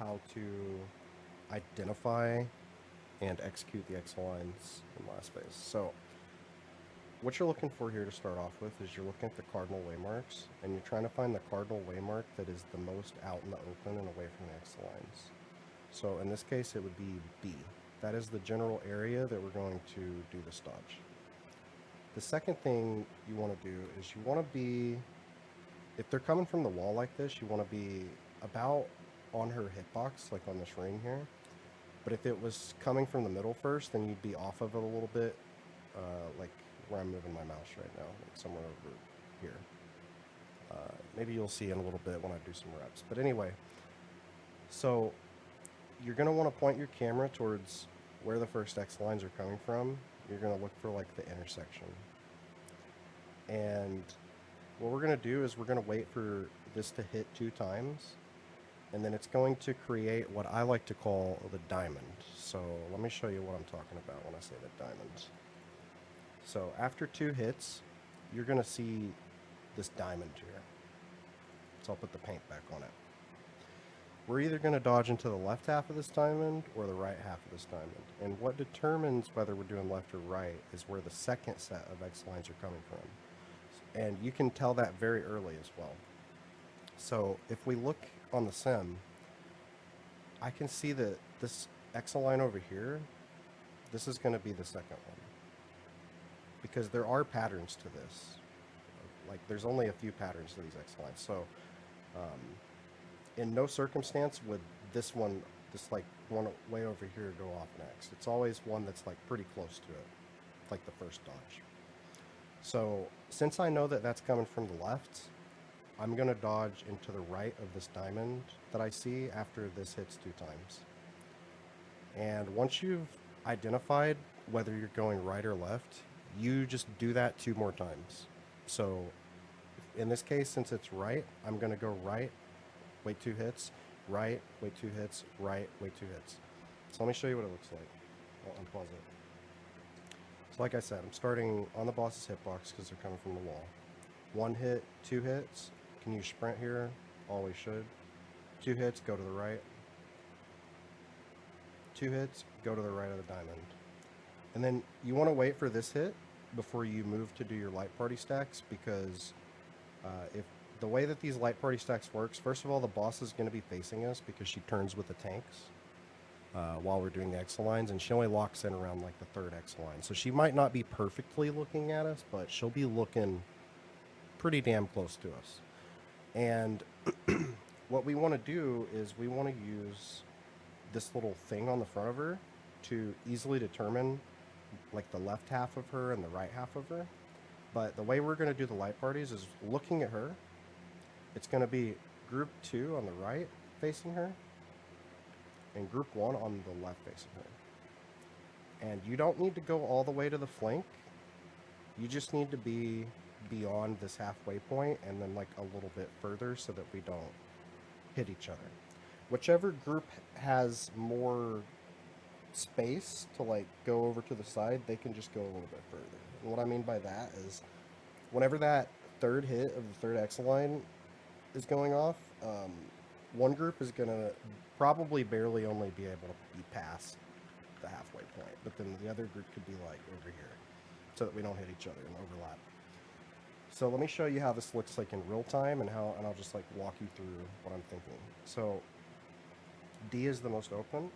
how to identify and execute the Exalines in last phase. So what you're looking for here to start off with is you're looking at the cardinal waymarks, and you're trying to find the cardinal waymark that is the most out in the open and away from the Exalines. So in this case, it would be B. That is the general area that we're going to do this dodge. The second thing you want to do is you want to be, if they're coming from the wall like this, you want to be about on her hitbox, like on this ring here. But if it was coming from the middle first, then you'd be off of it a little bit, like where I'm moving my mouse right now, like somewhere over here. Maybe you'll see in a little bit when I do some reps. But anyway, so you're going to want to point your camera towards where the first X lines are coming from. You're going to look for like the intersection. And what we're going to do is we're going to wait for this to hit 2 times. And then it's going to create what I like to call the diamond. So let me show you what I'm talking about when I say the diamond. So after 2 hits, you're going to see this diamond here. So I'll put the paint back on it. We're either going to dodge into the left half of this diamond or the right half of this diamond. And what determines whether we're doing left or right is where the second set of X lines are coming from. And you can tell that very early as well. So if we look on the sim, I can see that this X line over here, this is going to be the second one. Because there are patterns to this. Like there's only a few patterns to these X lines. So in no circumstance would this one, this like one way over here go off next. It's always one that's like pretty close to it, like the first dodge. So since I know that that's coming from the left, I'm going to dodge into the right of this diamond that I see after this hits 2 times. And once you've identified whether you're going right or left, you just do that 2 more times. So in this case, since it's right, I'm going to go right, wait 2 hits, right, wait 2 hits, right, wait 2 hits. So let me show you what it looks like. I'll unpause it. So like I said, I'm starting on the boss's hitbox because they're coming from the wall. 1 hit, 2 hits. Can you sprint here? Always should. 2 hits, go to the right. 2 hits, go to the right of the diamond. And then you want to wait for this hit before you move to do your light party stacks, because if the way that these light party stacks works, first of all, the boss is going to be facing us because she turns with the tanks while we're doing the Exalines, and she only locks in around like the 3rd Exaline. So she might not be perfectly looking at us, but she'll be looking pretty damn close to us. And what we want to do is we want to use this little thing on the front of her to easily determine like the left half of her and the right half of her. But the way we're going to do the light parties is looking at her. It's going to be group 2 on the right facing her and group 1 on the left facing her. And you don't need to go all the way to the flank. You just need to be beyond this halfway point and then like a little bit further so that we don't hit each other. Whichever group has more space to like go over to the side, they can just go a little bit further. And what I mean by that is whenever that 3rd hit of the 3rd Exaline is going off, one group is going to probably barely only be able to be past the halfway point, but then the other group could be like over here so that we don't hit each other and overlap. So let me show you how this looks like in real time and I'll just like walk you through what I'm thinking. So D is the most open.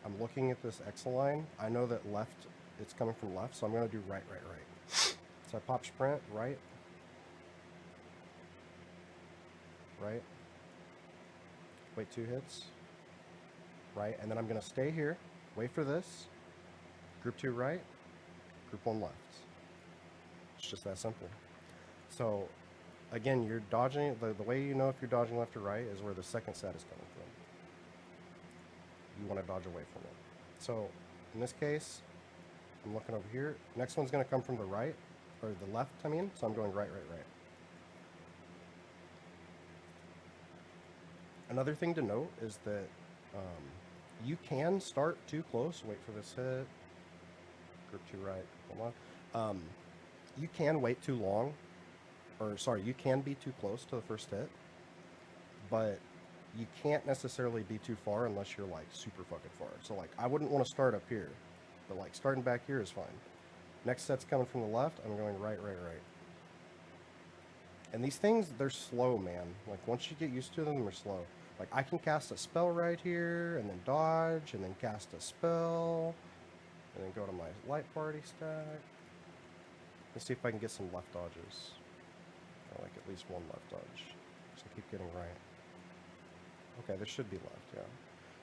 I'm looking at this Exaline. I know that left, it's coming from left, so I'm going to do right, right, right. So I pop sprint, right, right, wait 2 hits, right, and then I'm going to stay here, wait for this, group 2 right, group 1 left. It's just that simple. So again, you're dodging, the way you know if you're dodging left or right is where the second set is coming from. You want to dodge away from it. So in this case, I'm looking over here. Next one's going to come from the right, or the left, I mean. So I'm going right, right, right. Another thing to note is that you can start too close. Wait for this hit. Group 2 right. Hold on. You can wait too long. Or sorry, you can be too close to the first hit. But you can't necessarily be too far unless you're like super fucking far. So like I wouldn't want to start up here, but like starting back here is fine. Next set's coming from the left. I'm going right, right, right. And these things, they're slow, man. Like once you get used to them, they're slow. Like I can cast a spell right here, and then dodge, and then cast a spell, and then go to my light party stack. Let's see if I can get some left dodges. Or like at least one left dodge. So I keep getting right. Okay, this should be left, yeah.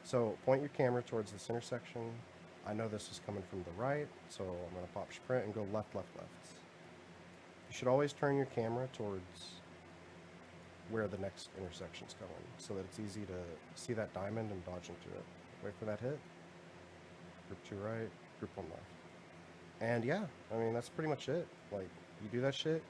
So point your camera towards this intersection. I know this is coming from the right, so I'm going to pop sprint and go left, left, left. You should always turn your camera towards where the next intersection's going, so that it's easy to see that diamond and dodge into it. Wait for that hit. Group 2 right, group 1 left. And yeah, I mean, that's pretty much it. Like, you do that shit,